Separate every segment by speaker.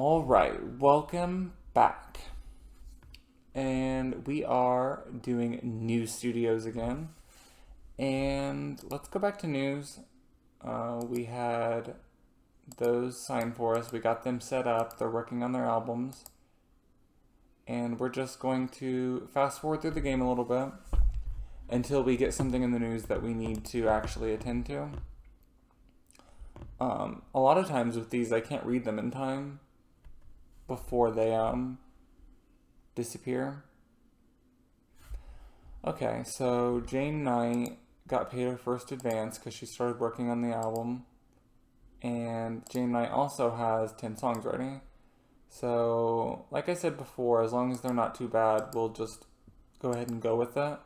Speaker 1: All right, welcome back. And we are doing news studios again. And let's go back to news. We had those signed for us. We got them set up. They're working on their albums. And we're just going to fast forward through the game a little bit until we get something in the news that we need to actually attend to. A lot of times with these, I can't read them in time before they disappear. Okay, so Jane Knight got paid her first advance because she started working on the album, and Jane Knight also has 10 songs ready. So, like I said before, as long as they're not too bad, we'll just go ahead and go with that.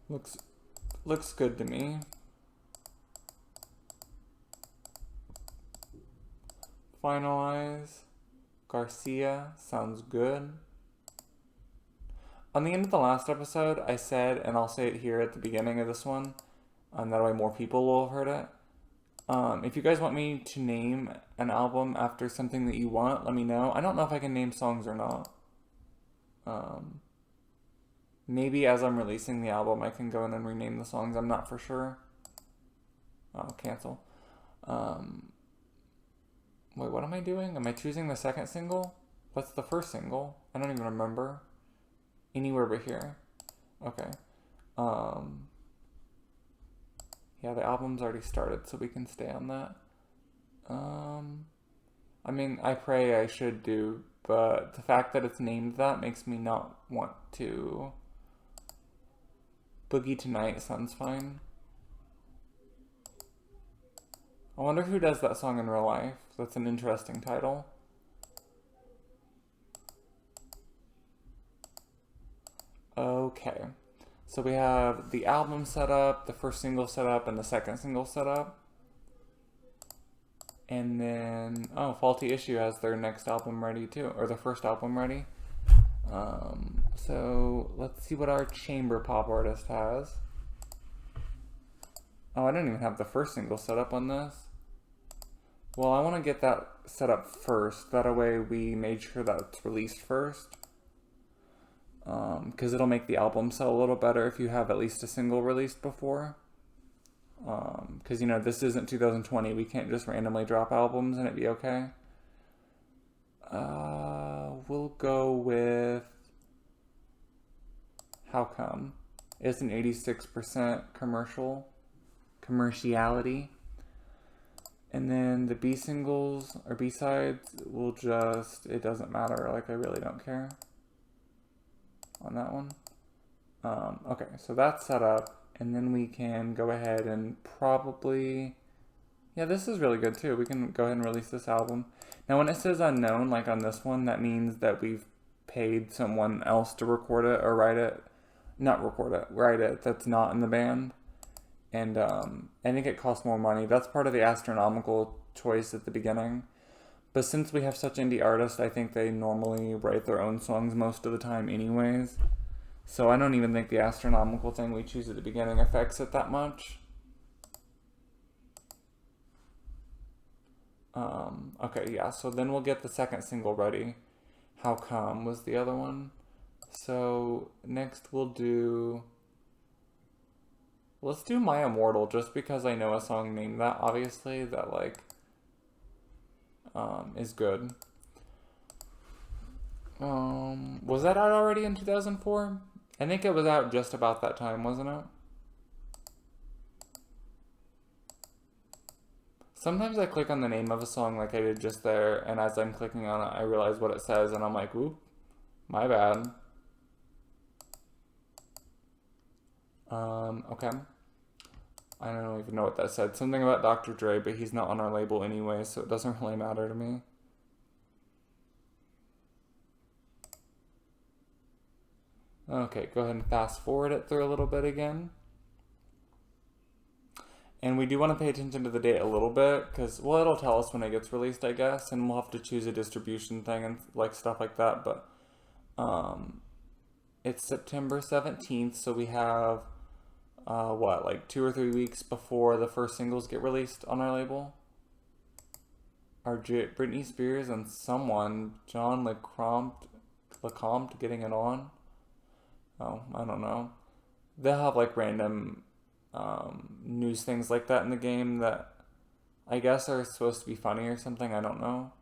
Speaker 1: Looks good to me. Finalize. Garcia sounds good. On the end of the last episode, I said, and I'll say it here at the beginning of this one, that way more people will have heard it. If you guys want me to name an album after something that you want, let me know. I don't know if I can name songs or not. Maybe as I'm releasing the album, I can go in and rename the songs. I'm not for sure. Oh, cancel. Wait, what am I doing? Am I choosing the second single? What's the first single? I don't even remember. Anywhere but here. Okay. Yeah, the album's already started, so we can stay on that. I mean, I pray I should do, but the fact that it's named that makes me not want to. Boogie Tonight sounds fine. I wonder who does that song in real life. That's an interesting title. Okay. So we have the album set up, the first single set up, and the second single set up. And then, oh, Faulty Issue has their next album ready too, or the first album ready. So let's see what our chamber pop artist has. Oh, I didn't even have the first single set up on this. Well, I want to get that set up first. That way we made sure that it's released first. Because it'll make the album sell a little better if you have at least a single released before. Because, you know, this isn't 2020. We can't just randomly drop albums and it'd be okay. We'll go with How Come. It's an 86% commerciality. And then the B singles or B sides will just, it doesn't matter. Like, I really don't care on that one. Okay, so that's set up. And then we can go ahead and probably, yeah, this is really good too. We can go ahead and release this album. Now, when it says unknown, like on this one, that means that we've paid someone else to record it or write it. Not record it, write it. That's not in the band. And I think it costs more money. That's part of the astronomical choice at the beginning. But since we have such indie artists, I think they normally write their own songs most of the time anyways. So I don't even think the astronomical thing we choose at the beginning affects it that much. Okay, yeah, so then we'll get the second single ready. How Come was the other one. So next we'll do... Let's do My Immortal, just because I know a song named that, obviously, that, like, is good. Was that out already in 2004? I think it was out just about that time, wasn't it? Sometimes I click on the name of a song like I did just there, and as I'm clicking on it, I realize what it says, and I'm like, whoop, my bad. Okay. I don't even know what that said. Something about Dr. Dre, but he's not on our label anyway, so it doesn't really matter to me. Okay, go ahead and fast forward it through a little bit again. And we do want to pay attention to the date a little bit, because, well, it'll tell us when it gets released, I guess, and we'll have to choose a distribution thing and, like, stuff like that, but, it's September 17th, so we have... like 2 or 3 weeks before the first singles get released on our label? are Britney Spears and someone, John LeCompte getting it on? Oh, I don't know. They'll have like random news things like that in the game that I guess are supposed to be funny or something. I don't know.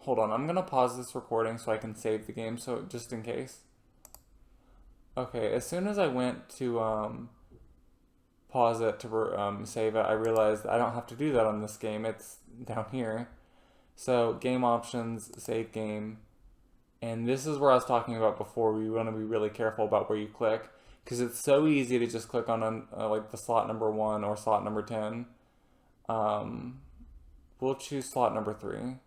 Speaker 1: Hold on, I'm gonna pause this recording so I can save the game, so just in case. Okay, as soon as I went to pause it to save it, I realized I don't have to do that on this game. It's down here. So game options, save game, and this is where I was talking about before. We want to be really careful about where you click because it's so easy to just click on like the slot number 1 or slot number 10. We'll choose slot number 3.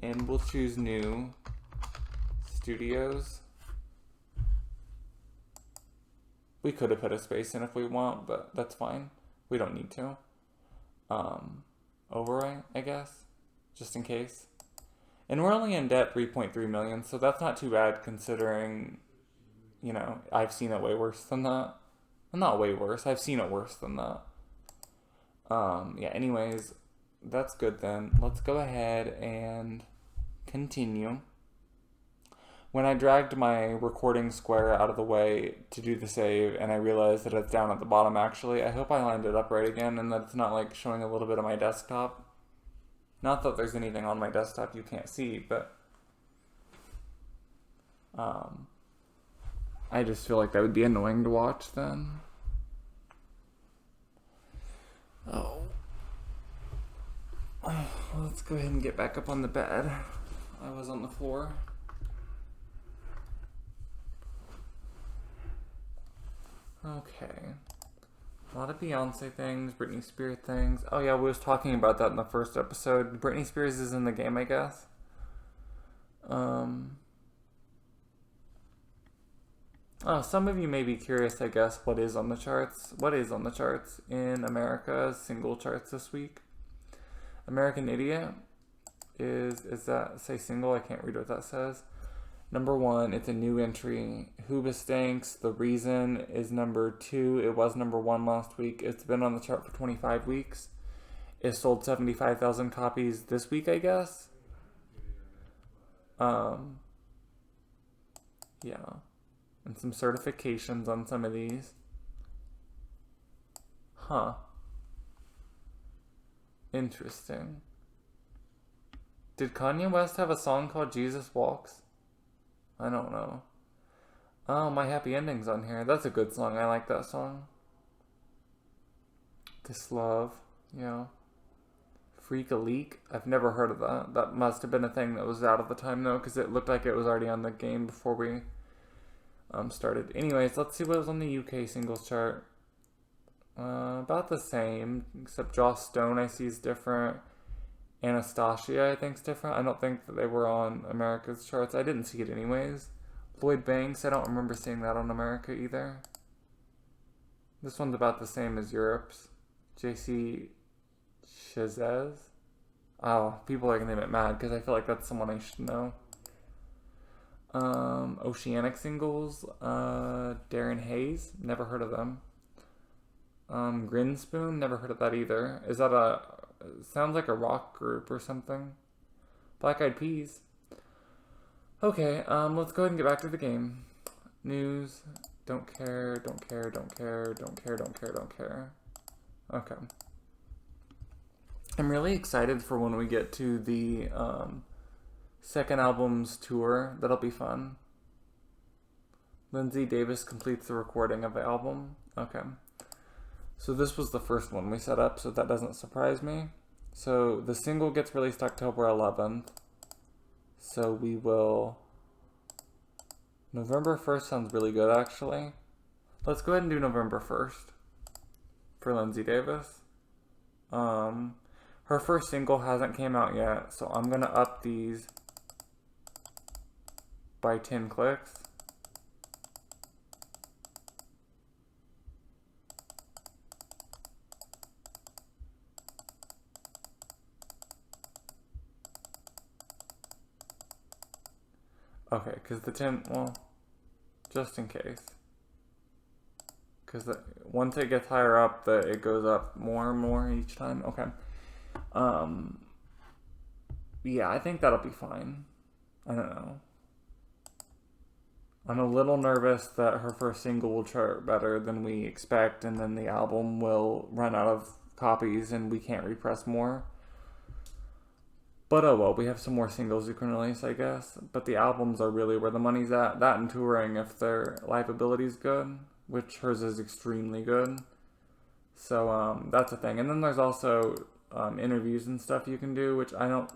Speaker 1: And we'll choose new studios. We could have put a space in if we want, but that's fine. We don't need to. Overwrite, I guess, just in case. And we're only in debt 3.3 million, so that's not too bad considering, you know, I've seen it way worse than that. Well, not way worse, I've seen it worse than that. Yeah, anyways, that's good then. Let's go ahead and continue. When I dragged my recording square out of the way to do the save and I realized that it's down at the bottom actually, I hope I lined it up right again and that it's not like showing a little bit of my desktop. Not that there's anything on my desktop you can't see, but I just feel like that would be annoying to watch then. Oh. Let's go ahead and get back up on the bed. I was on the floor. Okay. A lot of Beyonce things, Britney Spears things. Oh yeah, we was talking about that in the first episode. Britney Spears is in the game, I guess. Oh, some of you may be curious, I guess, what is on the charts. What is on the charts in America's single charts this week? American Idiot is that say single? I can't read what that says. Number 1, it's a new entry. Hoobastanks, The Reason is number 2. It was number 1 last week. It's been on the chart for 25 weeks. It sold 75,000 copies this week, I guess. Yeah. And some certifications on some of these. Huh. Interesting. Did Kanye West have a song called Jesus Walks? I don't know. Oh, My Happy Ending's on here. That's a good song. I like that song. This Love. Yeah. Freak a Leak. I've never heard of that. That must have been a thing that was out at the time, though, because it looked like it was already on the game before we started. Anyways, let's see what was on the UK singles chart. About the same, except Joss Stone I see is different. Anastasia I think is different. I don't think that they were on America's charts. I didn't see it anyways. Lloyd Banks, I don't remember seeing that on America either. This one's about the same as Europe's. JC Chazez. Oh, people are gonna get mad because I feel like that's someone I should know. Oceanic Singles, Darren Hayes, never heard of them. Grinspoon, never heard of that either. Is that sounds like a rock group or something. Black Eyed Peas. Okay, let's go ahead and get back to the game. News, don't care, don't care, don't care, don't care, don't care, don't care. Okay. I'm really excited for when we get to the, second album's tour. That'll be fun. Lindsay Davis completes the recording of the album. Okay. So this was the first one we set up, so that doesn't surprise me. So the single gets released October 11th. So we will... November 1st sounds really good, actually. Let's go ahead and do November 1st for Lindsay Davis. Her first single hasn't came out yet, so I'm going to up these by 10 clicks. Okay, because the 10, well, just in case. Because once it gets higher up, it goes up more and more each time. Okay. Yeah, I think that'll be fine. I don't know. I'm a little nervous that her first single will chart better than we expect, and then the album will run out of copies and we can't repress more. But oh well, we have some more singles you can release, I guess. But the albums are really where the money's at. That and touring if their live ability's good, which hers is extremely good. So that's a thing. And then there's also interviews and stuff you can do, which I don't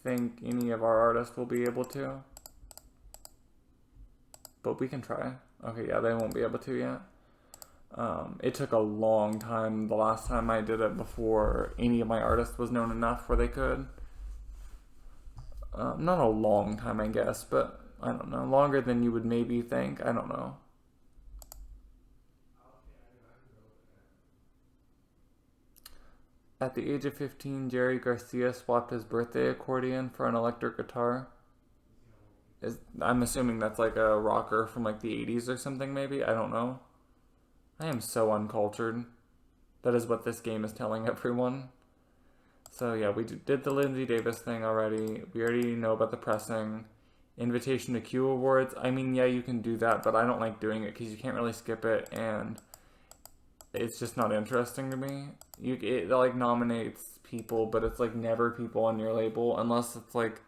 Speaker 1: think any of our artists will be able to. But we can try. Okay, yeah, they won't be able to yet. It took a long time the last time I did it before any of my artists was known enough where they could. Not a long time, I guess, but I don't know. Longer than you would maybe think. I don't know. At the age of 15, Jerry Garcia swapped his birthday accordion for an electric guitar. I'm assuming that's like a rocker from like the 80s or something, maybe? I don't know. I am so uncultured. That is what this game is telling everyone. So yeah, we did the Lindsay Davis thing already. We already know about the pressing. Invitation to Q Awards. I mean, yeah, you can do that, but I don't like doing it because you can't really skip it, and it's just not interesting to me. It like nominates people, but it's like never people on your label unless it's like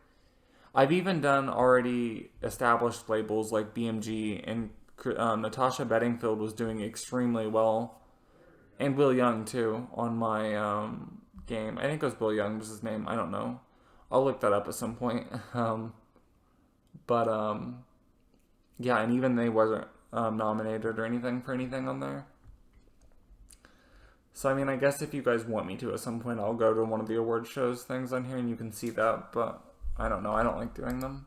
Speaker 1: I've even done already established labels like BMG, and Natasha Bedingfield was doing extremely well, and Will Young too on my game. I think it was Will Young was his name. I don't know. I'll look that up at some point. But yeah, and even they wasn't nominated or anything for anything on there. So I mean, I guess if you guys want me to at some point, I'll go to one of the award shows things on here and you can see that. But I don't know. I don't like doing them.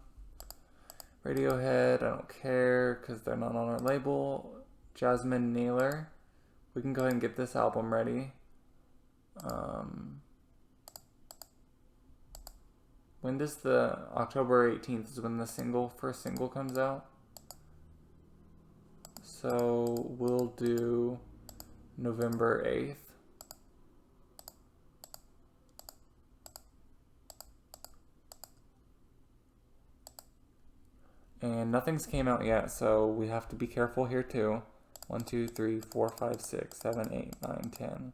Speaker 1: Radiohead, I don't care because they're not on our label. Jasmine Naylor. We can go ahead and get this album ready. When does the October 18th is when the first single comes out? So we'll do November 8th. And nothing's came out yet, so we have to be careful here too. 1, 2, 3, 4, 5, 6, 7, 8, 9, 10,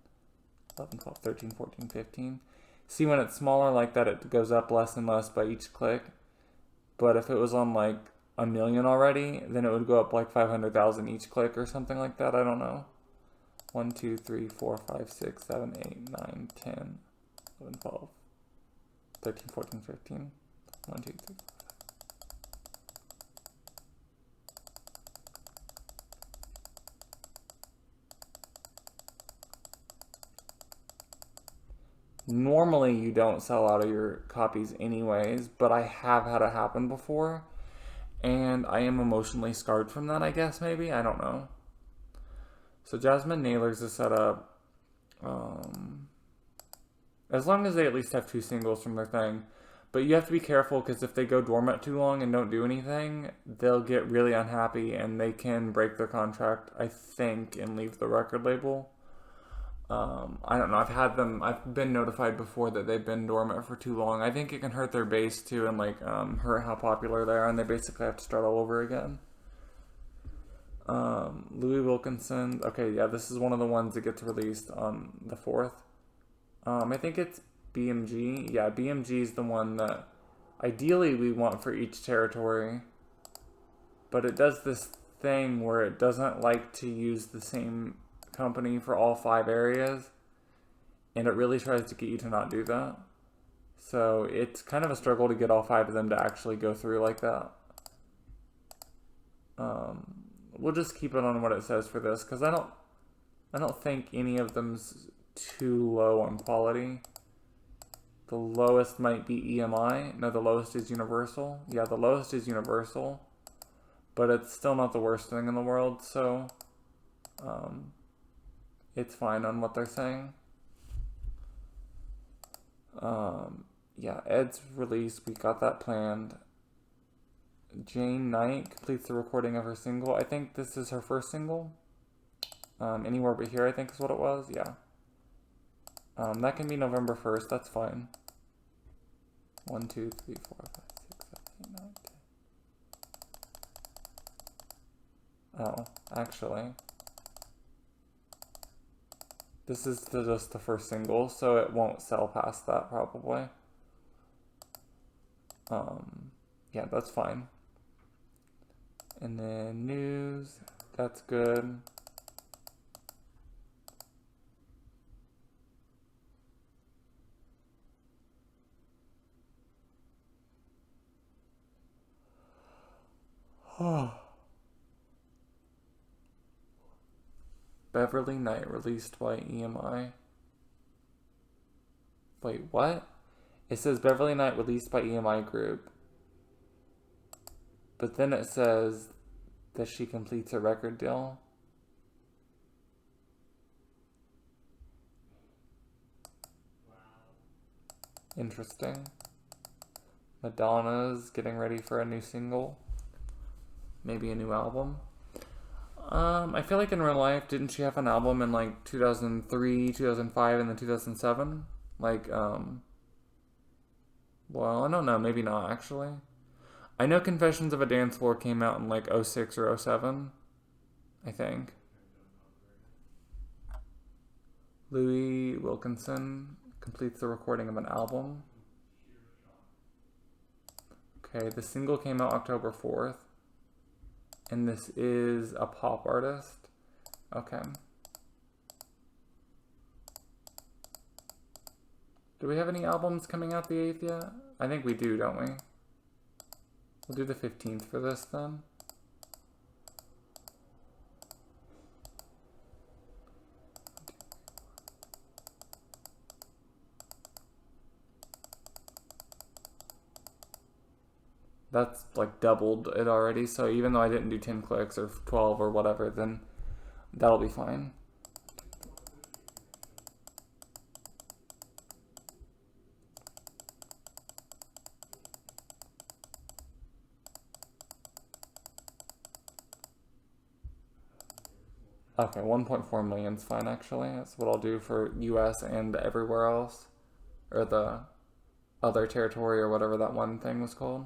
Speaker 1: 11, 12, 13, 14, 15. See, when it's smaller like that, it goes up less and less by each click. But if it was on like 1 million already, then it would go up like 500,000 each click or something like that. I don't know. 1, 2, 3, 4, 5, 6, 7, 8, 9, 10, 11, 12, 13, 14, 15. 1, 2, 3. Normally you don't sell out of your copies anyways, but I have had it happen before, and I am emotionally scarred from that, I guess, maybe? I don't know. So Jasmine Naylor's is set up, as long as they at least have 2 singles from their thing. But you have to be careful because if they go dormant too long and don't do anything, they'll get really unhappy and they can break their contract, I think, and leave the record label. I don't know. I've been notified before that they've been dormant for too long. I think it can hurt their base too and like hurt how popular they are, and they basically have to start all over again. Louis Wilkinson. Okay, yeah, this is one of the ones that gets released on the 4th. I think it's BMG. Yeah, BMG is the one that ideally we want for each territory, but it does this thing where it doesn't like to use the same company for all 5 areas, and it really tries to get you to not do that. So it's kind of a struggle to get all 5 of them to actually go through like that. We'll just keep it on what it says for this because I don't think any of them's too low on quality. The lowest might be EMI. No, the lowest is Universal. Yeah, the lowest is Universal, but it's still not the worst thing in the world, so it's fine on what they're saying. Yeah, Ed's release, we got that planned. Jane Knight completes the recording of her single. I think this is her first single. Anywhere But Here, I think is what it was, yeah. That can be November 1st, that's fine. 1, 2, 3, 4, 5, 6, 7, 8, 9, 10. Oh, actually. This is just the first single, so it won't sell past that probably. Yeah, that's fine. And then news, that's good. Beverly Knight released by EMI. Wait, what? It says Beverly Knight released by EMI Group. But then it says that she completes a record deal. Interesting. Madonna's getting ready for a new single. Maybe a new album. I feel like in real life, didn't she have an album in like 2003, 2005, and then 2007? Like, well, I don't know, maybe not actually. I know Confessions of a Dance Floor came out in like 06 or 07, I think. Louis Wilkinson completes the recording of an album. Okay, the single came out October 4th. And this is a pop artist. Okay. Do we have any albums coming out the 8th yet? I think we do, don't we? We'll do the 15th for this then. That's like doubled it already, so even though I didn't do 10 clicks or 12 or whatever, then that'll be fine. Okay, 1.4 million is fine actually. That's what I'll do for US and everywhere else. Or the other territory or whatever that one thing was called.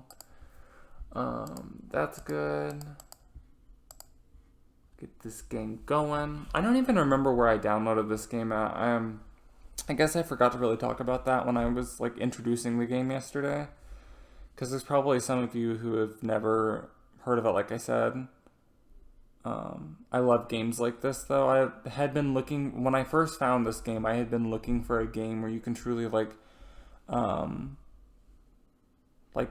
Speaker 1: That's good. Get this game going. I don't even remember where I downloaded this game at. I guess I forgot to really talk about that when I was like introducing the game yesterday. Because there's probably some of you who have never heard of it, like I said. I love games like this though. I had been looking, when I first found this game, I had been looking for a game where you can truly like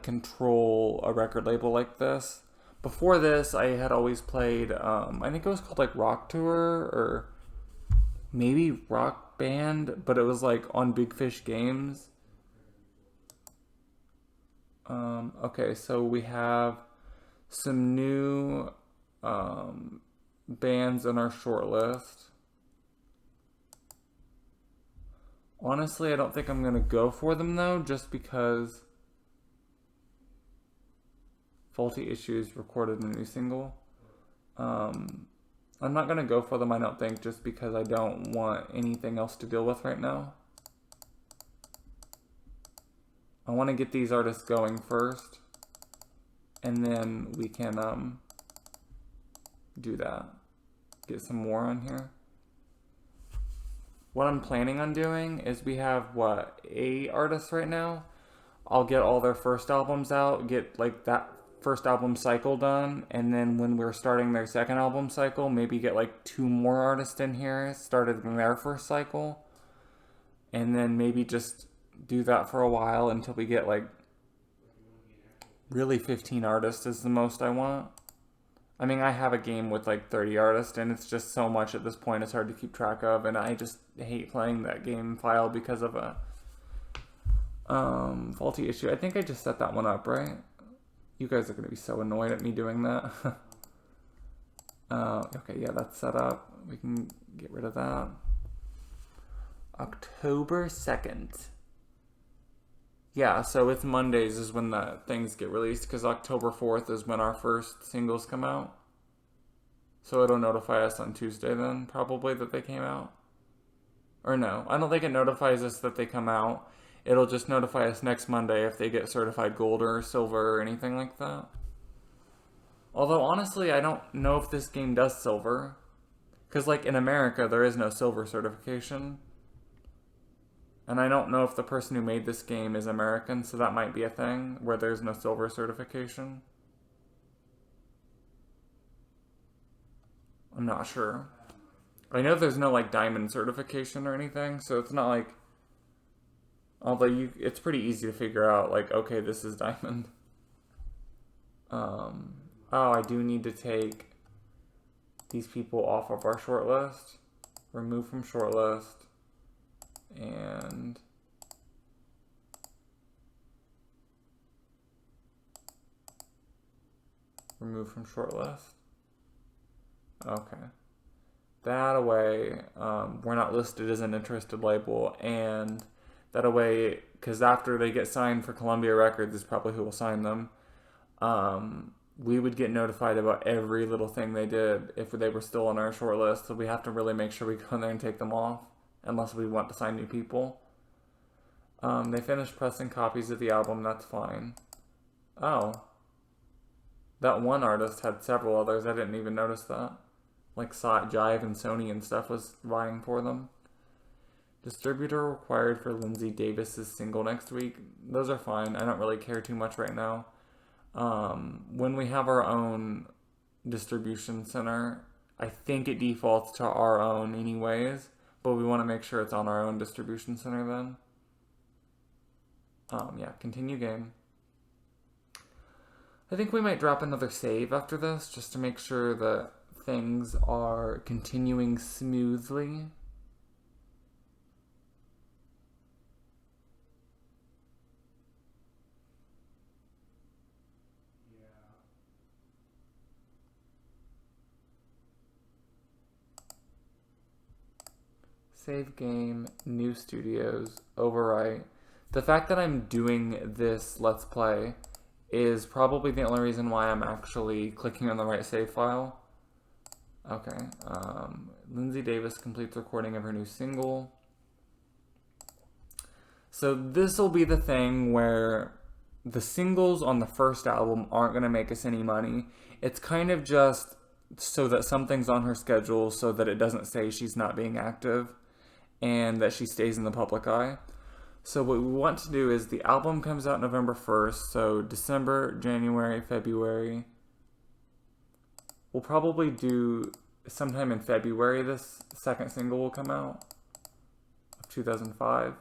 Speaker 1: control a record label like this. Before this, I had always played, I think it was called like Rock Tour or maybe Rock Band, but it was like on Big Fish Games. Okay, so we have some new bands in our short list. Honestly, I don't think I'm going to go for them though, just because Faulty Issues recorded a new single. I'm not going to go for them, I don't think, just because I don't want anything else to deal with right now. I want to get these artists going first, and then we can do that. Get some more on here. What I'm planning on doing is we have, what, 8 artists right now? I'll get all their first albums out, get like that first album cycle done, and then when we're starting their second album cycle, maybe get like 2 more artists in here started in their first cycle, and then maybe just do that for a while until we get like really 15 artists is the most I want. I mean, I have a game with like 30 artists, and it's just so much at this point, it's hard to keep track of, and I just hate playing that game file because of a faulty issue. I think I just set that one up, right? You guys are going to be so annoyed at me doing that. Okay, yeah, that's set up. We can get rid of that. October 2nd. Yeah, so it's Mondays is when the things get released, because October 4th is when our first singles come out. So it'll notify us on Tuesday then, probably, that they came out. Or no, I don't think it notifies us that they come out. It'll just notify us next Monday if they get certified gold or silver or anything like that. Although, honestly, I don't know if this game does silver. Because, like, in America, there is no silver certification. And I don't know if the person who made this game is American, so that might be a thing where there's no silver certification. I'm not sure. I know there's no, like, diamond certification or anything, so it's not like... Although it's pretty easy to figure out, like, okay, this is diamond. Oh, I do need to take these people off of our shortlist. Remove from shortlist. And... remove from shortlist. Okay. That away, we're not listed as an interested label, and that away, because after they get signed for Columbia Records is probably who will sign them, we would get notified about every little thing they did if they were still on our short list, so we have to really make sure we go in there and take them off, unless we want to sign new people. They finished pressing copies of the album, that's fine. Oh. That one artist had several others, I didn't even notice that. Like Jive and Sony and stuff was vying for them. Distributor required for Lindsay Davis's single next week. Those are fine. I don't really care too much right now. When we have our own distribution center, I think it defaults to our own anyways, but we want to make sure it's on our own distribution center then. Yeah, continue game. I think we might drop another save after this just to make sure that things are continuing smoothly. Save game, new studios, overwrite. The fact that I'm doing this Let's Play is probably the only reason why I'm actually clicking on the right save file. Okay, Lindsay Davis completes recording of her new single. So this will be the thing where the singles on the first album aren't going to make us any money. It's kind of just so that something's on her schedule so that it doesn't say she's not being active and that she stays in the public eye. So what we want to do is the album comes out November 1st, so December, January, February. We'll probably do sometime in February this second single will come out of 2005.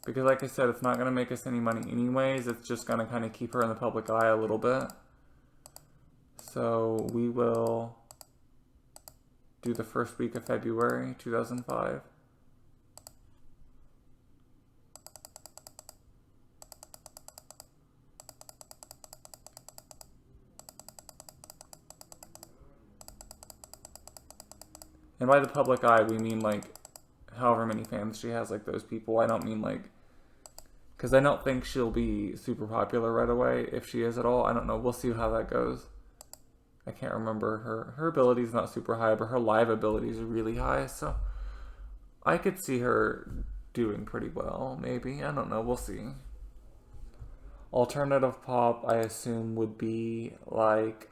Speaker 1: Because like I said, it's not going to make us any money anyways. It's just going to kind of keep her in the public eye a little bit. So we will do the first week of February 2005. And by the public eye, we mean, like, however many fans she has, like, those people. I don't mean, like, because I don't think she'll be super popular right away, if she is at all. I don't know. We'll see how that goes. I can't remember. Her ability is not super high, but her live ability is really high, so I could see her doing pretty well, maybe. I don't know. We'll see. Alternative pop, I assume, would be, like,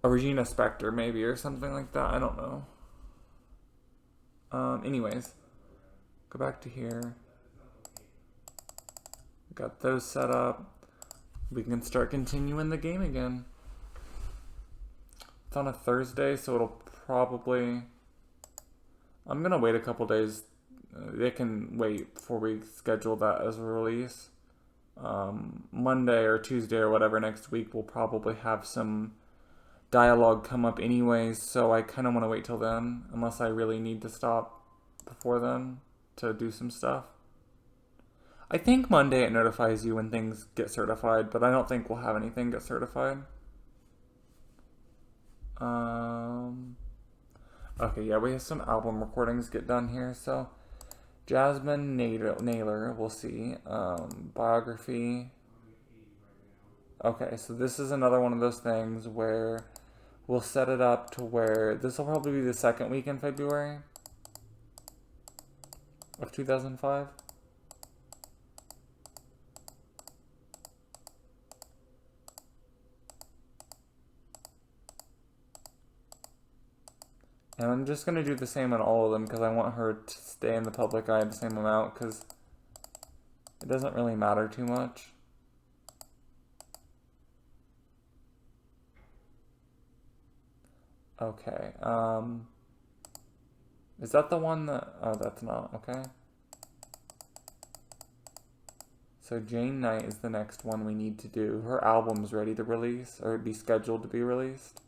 Speaker 1: a Regina Spektor, maybe, or something like that. I don't know. Anyways, go back to here. Got those set up. We can start continuing the game again. It's on a Thursday, so it'll probably... I'm going to wait a couple days. They can wait before we schedule that as a release. Monday or Tuesday or whatever next week, we'll probably have some dialogue come up anyways, so I kind of want to wait till then, unless I really need to stop before then to do some stuff. I think Monday it notifies you when things get certified, but I don't think we'll have anything get certified. Okay, yeah, we have some album recordings get done here, so Jasmine Naylor, we'll see. Biography. Okay, so this is another one of those things where we'll set it up to where this will probably be the second week in February of 2005. And I'm just going to do the same on all of them because I want her to stay in the public eye the same amount because it doesn't really matter too much. Okay, is that the one that, oh, that's not, okay. So Jane Knight is the next one we need to do. Her album's ready to release, or be scheduled to be released.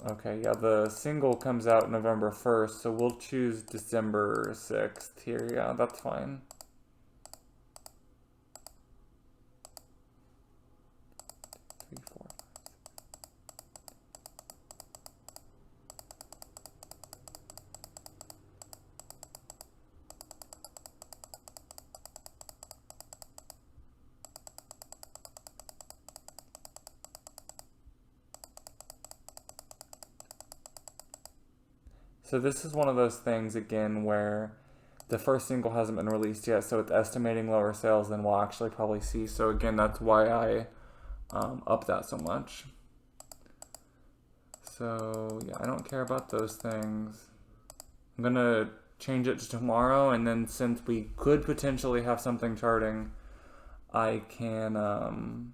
Speaker 1: Okay, yeah, the single comes out November 1st, so we'll choose December 6th here. Yeah, that's fine. So this is one of those things, again, where the first single hasn't been released yet, so it's estimating lower sales than we'll actually probably see. So again, that's why I up that so much. So yeah, I don't care about those things. I'm gonna change it to tomorrow, and then since we could potentially have something charting, I can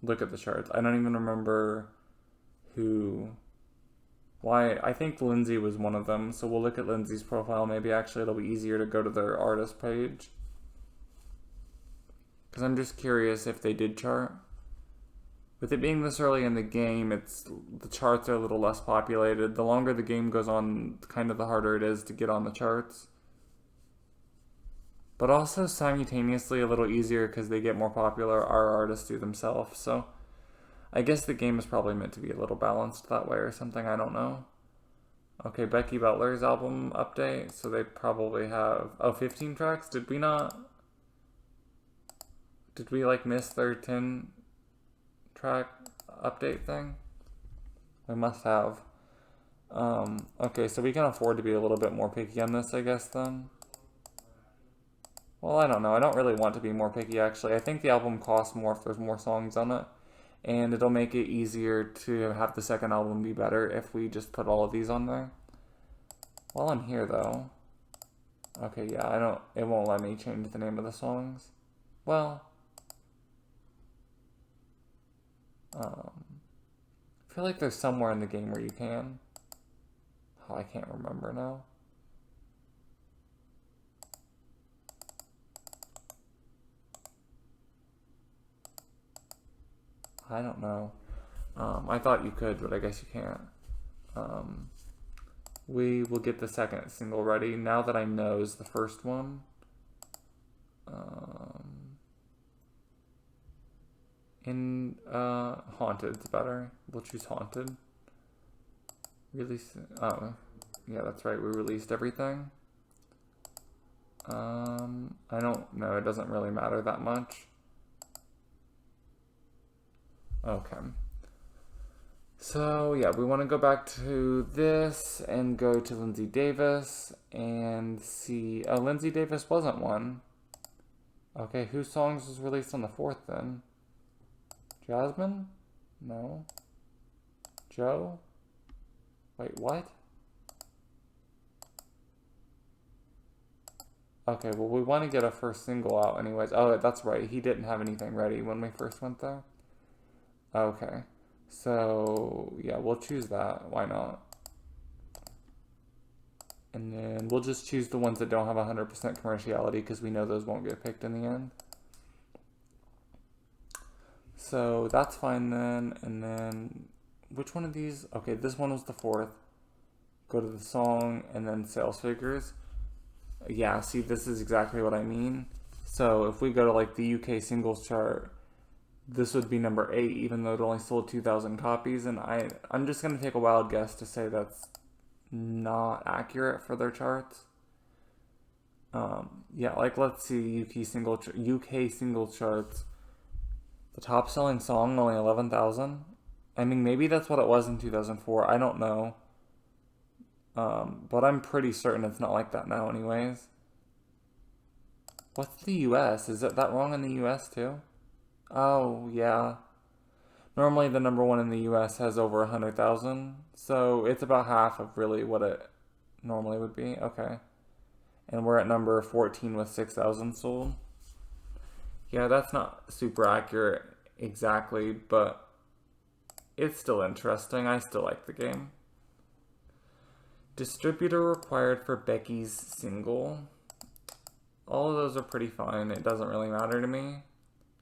Speaker 1: look at the charts. I don't even remember who... Why, I think Lindsay was one of them, so we'll look at Lindsay's profile. Maybe actually it'll be easier to go to their artist page. Because I'm just curious if they did chart. With it being this early in the game, the charts are a little less populated. The longer the game goes on, kind of the harder it is to get on the charts. But also simultaneously a little easier because they get more popular, our artists do themselves, so... I guess the game is probably meant to be a little balanced that way or something, I don't know. Okay, Becky Butler's album update, so they probably have... Oh, 15 tracks? Did we not... Did we, like, miss their 10 track update thing? We must have. Okay, so we can afford to be a little bit more picky on this, I guess, then. Well, I don't know. I don't really want to be more picky, actually. I think the album costs more if there's more songs on it. And it'll make it easier to have the second album be better if we just put all of these on there. While I'm here, though... Okay, yeah, it won't let me change the name of the songs. Well... I feel like there's somewhere in the game where you can. Oh, I can't remember now. I don't know. I thought you could, but I guess you can't. We will get the second single ready. Now that I know is the first one. Haunted's better. We'll choose Haunted. Release. Oh, yeah, that's right. We released everything. I don't know. It doesn't really matter that much. Okay. So, yeah, we want to go back to this and go to Lindsay Davis and see... Oh, Lindsay Davis wasn't one. Okay, whose songs was released on the 4th then? Jasmine? No. Joe? Wait, what? Okay, well, we want to get a first single out anyways. Oh, that's right. He didn't have anything ready when we first went there. Okay. So, yeah, we'll choose that. Why not? And then we'll just choose the ones that don't have 100% commerciality because we know those won't get picked in the end. So that's fine then. And then, which one of these? Okay, this one was the 4th. Go to the song and then sales figures. Yeah, see, this is exactly what I mean. So if we go to like the UK singles chart, this would be number 8, even though it only sold 2,000 copies. And I'm just going to take a wild guess to say that's not accurate for their charts. Yeah, like let's see UK single charts. The top selling song only 11,000. I mean, maybe that's what it was in 2004. I don't know. But I'm pretty certain it's not like that now, anyways. What's the US? Is it that wrong in the US too? Oh, yeah. Normally the number one in the US has over 100,000. So it's about half of really what it normally would be. Okay. And we're at number 14 with 6,000 sold. Yeah, that's not super accurate exactly, but it's still interesting. I still like the game. Distributor required for Becky's single. All of those are pretty fine. It doesn't really matter to me.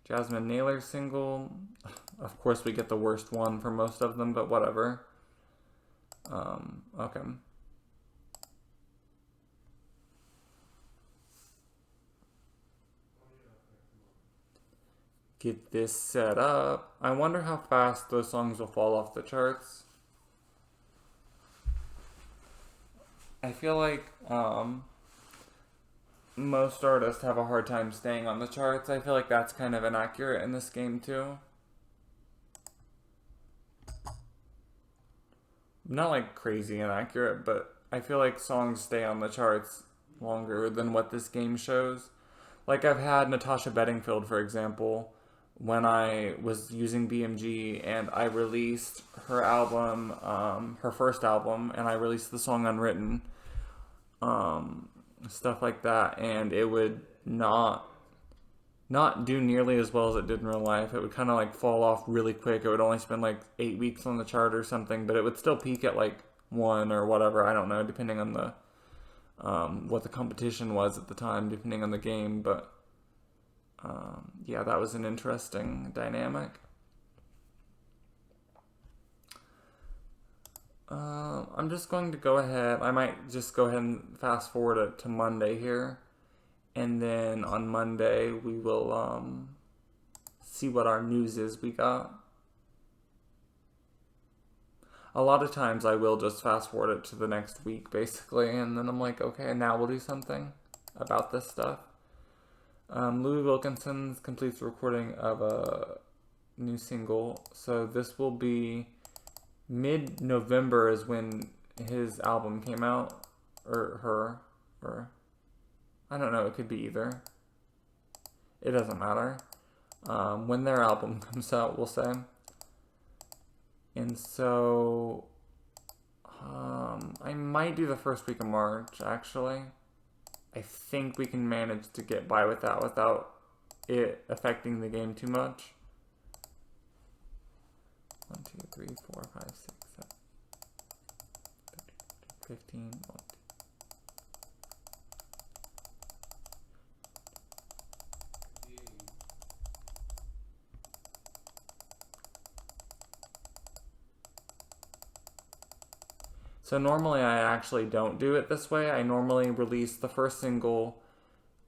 Speaker 1: Jasmine Naylor single. Of course, we get the worst one for most of them, but whatever. Okay. Get this set up. I wonder how fast those songs will fall off the charts. I feel like most artists have a hard time staying on the charts. I feel like that's kind of inaccurate in this game too. Not like crazy inaccurate, but I feel like songs stay on the charts longer than what this game shows. Like I've had Natasha Bedingfield, for example, when I was using BMG and I released her album, her first album, and I released the song Unwritten, stuff like that, and it would not do nearly as well as it did in real life. It would kind of like fall off really quick. It would only spend like 8 weeks on the chart or something, but it would still peak at like 1 or whatever. I don't know, depending on the what the competition was at the time, depending on the game. But yeah, that was an interesting dynamic. I'm just going to go ahead. I might just go ahead and fast forward it to Monday here. And then on Monday, we will see what our news is we got. A lot of times I will just fast forward it to the next week, basically. And then I'm like, okay, now we'll do something about this stuff. Louis Wilkinson completes the recording of a new single. So this will be mid-November is when his album came out. Or I don't know, it could be either. It doesn't matter. When their album comes out, we'll say. And so, I might do the first week of March, actually. I think we can manage to get by with that without it affecting the game too much. 1, 2, 3, 4, 5, 6, 7, 15, 1, 2. So normally I actually don't do it this way. I normally release the first single,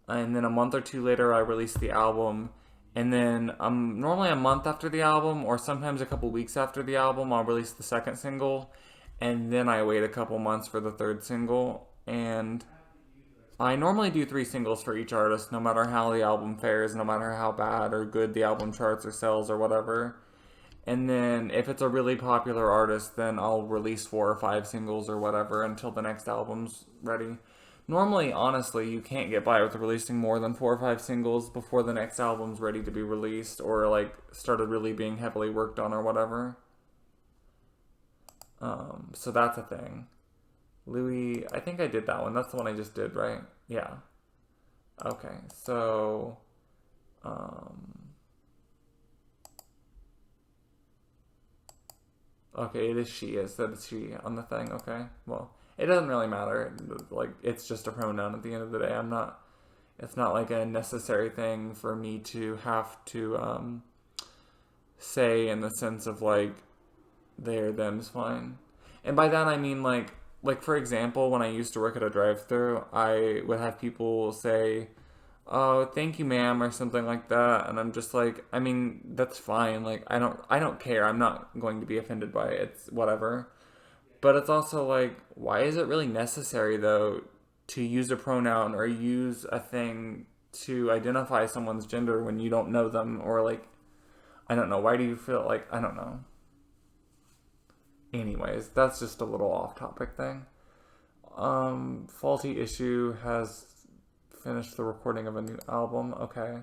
Speaker 1: and then a month or two later I release the album, and then normally a month after the album, or sometimes a couple weeks after the album, I'll release the second single, and then I wait a couple months for the third single. And I normally do 3 singles for each artist, no matter how the album fares, no matter how bad or good the album charts or sells or whatever. And then if it's a really popular artist, then I'll release 4 or 5 singles or whatever until the next album's ready. Normally, honestly, you can't get by with releasing more than 4 or 5 singles before the next album's ready to be released or like started really being heavily worked on or whatever. So that's a thing. Louis, I think I did that one. That's the one I just did, right? Yeah. Okay, so okay, it is she. It said she on the thing. Okay, well, it doesn't really matter. Like, it's just a pronoun at the end of the day. It's not like a necessary thing for me to have to say in the sense of like they them's fine. And by that I mean like for example, when I used to work at a drive-thru, I would have people say, "Oh, thank you, ma'am," or something like that, and I'm just like, I mean, that's fine. Like, I don't care. I'm not going to be offended by it. It's whatever. But it's also like, why is it really necessary though to use a pronoun or use a thing to identify someone's gender when you don't know them, or like, I don't know. Why do you feel like, I don't know. Anyways, that's just a little off topic thing. Faulty issue has finished the recording of a new album. Okay.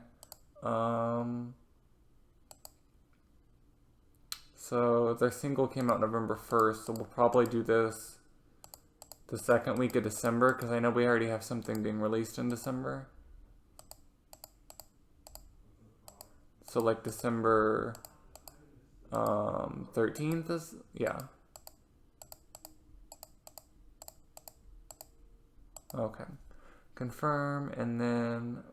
Speaker 1: So their single came out November 1st, so we'll probably do this the second week of December, because I know we already have something being released in December. So like December 13th is, yeah. Okay. Confirm, and then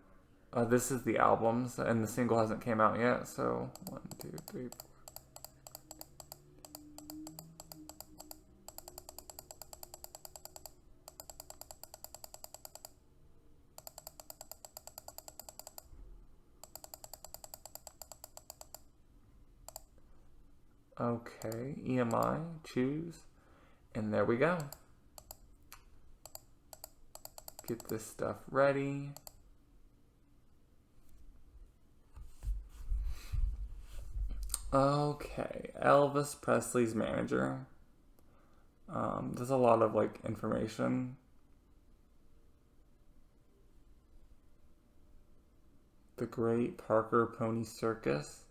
Speaker 1: this is the albums, and the single hasn't came out yet, so 1, 2, 3, 4. Okay, EMI, choose, and there we go. Get this stuff ready. Okay, Elvis Presley's manager. There's a lot of like information. The Great Parker Pony Circus.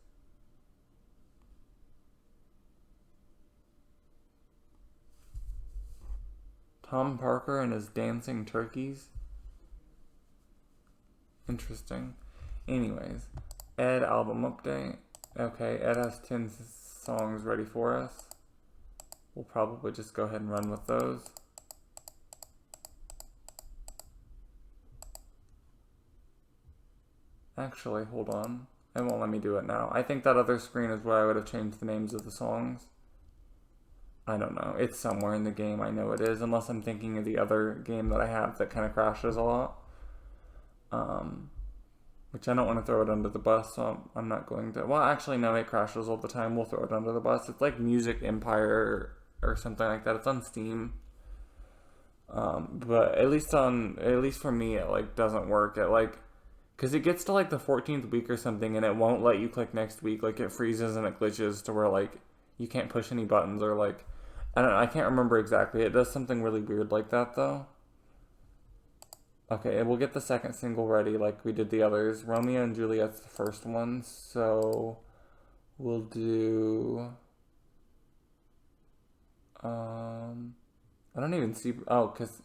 Speaker 1: Tom Parker and his dancing turkeys. Interesting. Anyways, Ed album update. Okay, Ed has 10 songs ready for us. We'll probably just go ahead and run with those. Actually, hold on. It won't let me do it now. I think that other screen is where I would have changed the names of the songs. I don't know. It's somewhere in the game. I know it is, unless I'm thinking of the other game that I have that kind of crashes a lot. Which I don't want to throw it under the bus, so I'm not going to. Well, actually, no, it crashes all the time. We'll throw it under the bus. It's like Music Empire or something like that. It's on Steam. But at least for me, it like doesn't work. It like, because it gets to like the 14th week or something, and it won't let you click next week. Like it freezes and it glitches to where like you can't push any buttons, or like, I don't know, I can't remember exactly. It does something really weird like that though. Okay, we'll get the second single ready like we did the others. Romeo and Juliet's the first one, so we'll do I don't even see, because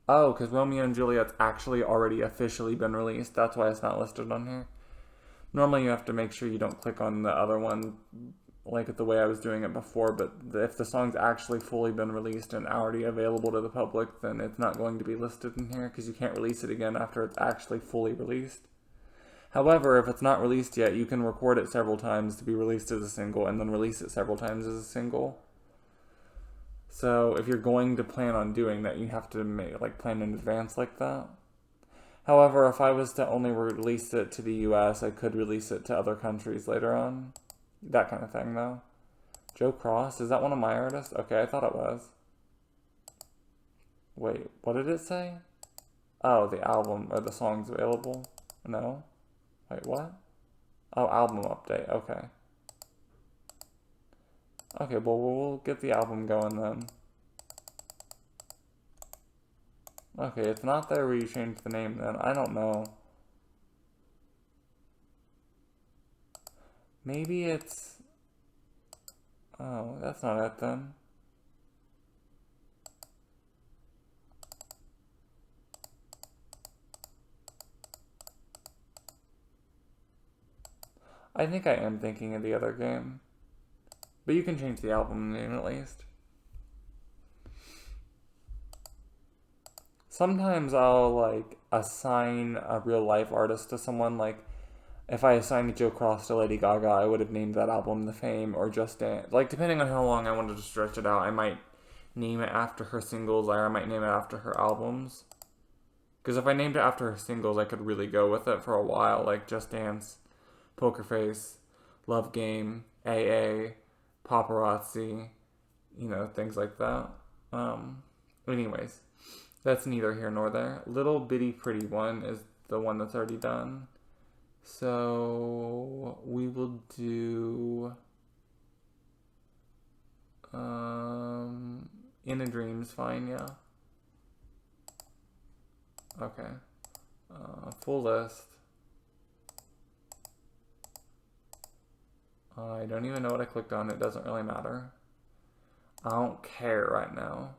Speaker 1: Romeo and Juliet's actually already officially been released. That's why it's not listed on here. Normally you have to make sure you don't click on the other one like the way I was doing it before, but if the song's actually fully been released and already available to the public, then it's not going to be listed in here because you can't release it again after it's actually fully released. However, if it's not released yet, you can record it several times to be released as a single and then release it several times as a single. So if you're going to plan on doing that, you have to plan in advance like that. However, if I was to only release it to the US, I could release it to other countries later on. That kind of thing, though. Joe Cross, is that one of my artists? Okay, I thought it was. Wait, what did it say? Oh, the album, or the songs available? No? Wait, what? Oh, album update, okay. Okay, well, we'll get the album going then. Okay, it's not there where you change the name then. I don't know. Maybe it's... Oh, that's not it then. I think I am thinking of the other game. But you can change the album name at least. Sometimes I'll assign a real life artist to someone. Like if I assigned Joe Cross to Lady Gaga, I would have named that album The Fame or Just Dance. Like depending on how long I wanted to stretch it out, I might name it after her singles, or I might name it after her albums. Because if I named it after her singles, I could really go with it for a while, like Just Dance, Poker Face, Love Game, AA, Paparazzi, things like that. Anyways, that's neither here nor there. Little Bitty Pretty One is the one that's already done. So we will do In a Dream's fine, yeah. Okay. Full list. I don't even know what I clicked on. It doesn't really matter. I don't care right now.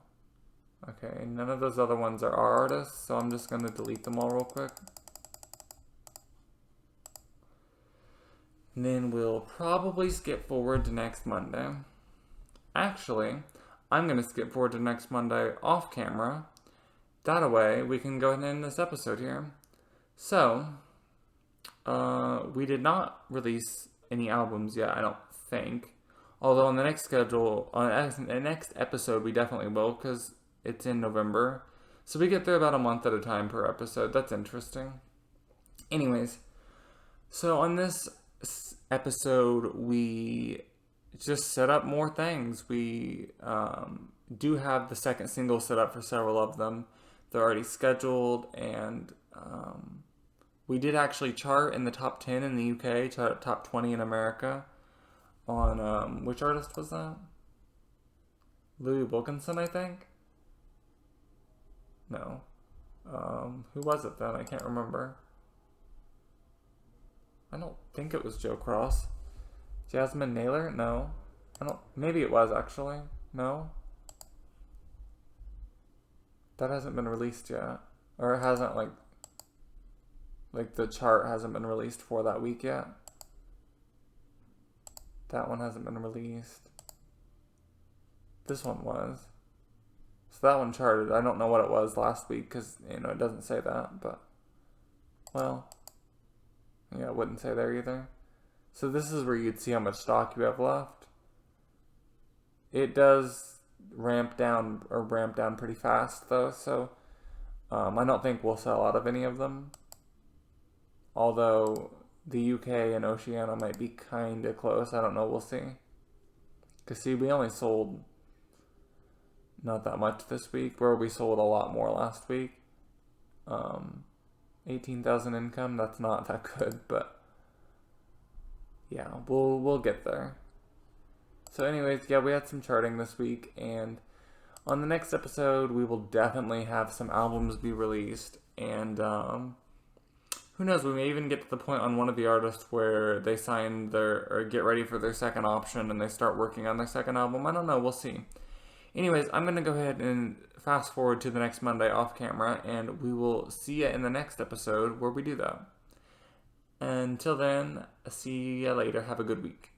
Speaker 1: Okay, none of those other ones are our artists, so I'm just going to delete them all real quick. And then we'll probably skip forward to next Monday. Actually, I'm going to skip forward to next Monday off camera. That way, we can go ahead and end this episode here. So, we did not release any albums yet, I don't think. Although on the next schedule, on the next episode, we definitely will, because it's in November. So we get through about a month at a time per episode. That's interesting. Anyways, so on this episode, we just set up more things. We do have the second single set up for several of them. They're already scheduled, and we did actually chart in the top 10 in the UK, top 20 in America. On, which artist was that? Louis Wilkinson, I think? No. Who was it then? I can't remember. I don't think it was Joe Cross. Jasmine Naylor? No. Maybe it was actually. No. That hasn't been released yet. Or it hasn't, like the chart hasn't been released for that week yet. That one hasn't been released. This one was. So that one charted. I don't know what it was last week because, it doesn't say that, but, well, yeah, it wouldn't say there either. So this is where you'd see how much stock you have left. It does ramp down pretty fast though, so I don't think we'll sell out of any of them. Although the UK and Oceania might be kind of close. I don't know. We'll see. Because, see, we only sold not that much this week, where we sold a lot more last week. 18,000 income, that's not that good, but yeah, we'll get there. So anyways, yeah, we had some charting this week, and on the next episode, we will definitely have some albums be released, and who knows, we may even get to the point on one of the artists where they sign or get ready for their second option and they start working on their second album. I don't know, we'll see. Anyways, I'm going to go ahead and fast forward to the next Monday off camera, and we will see you in the next episode where we do that. Until then, see you later. Have a good week.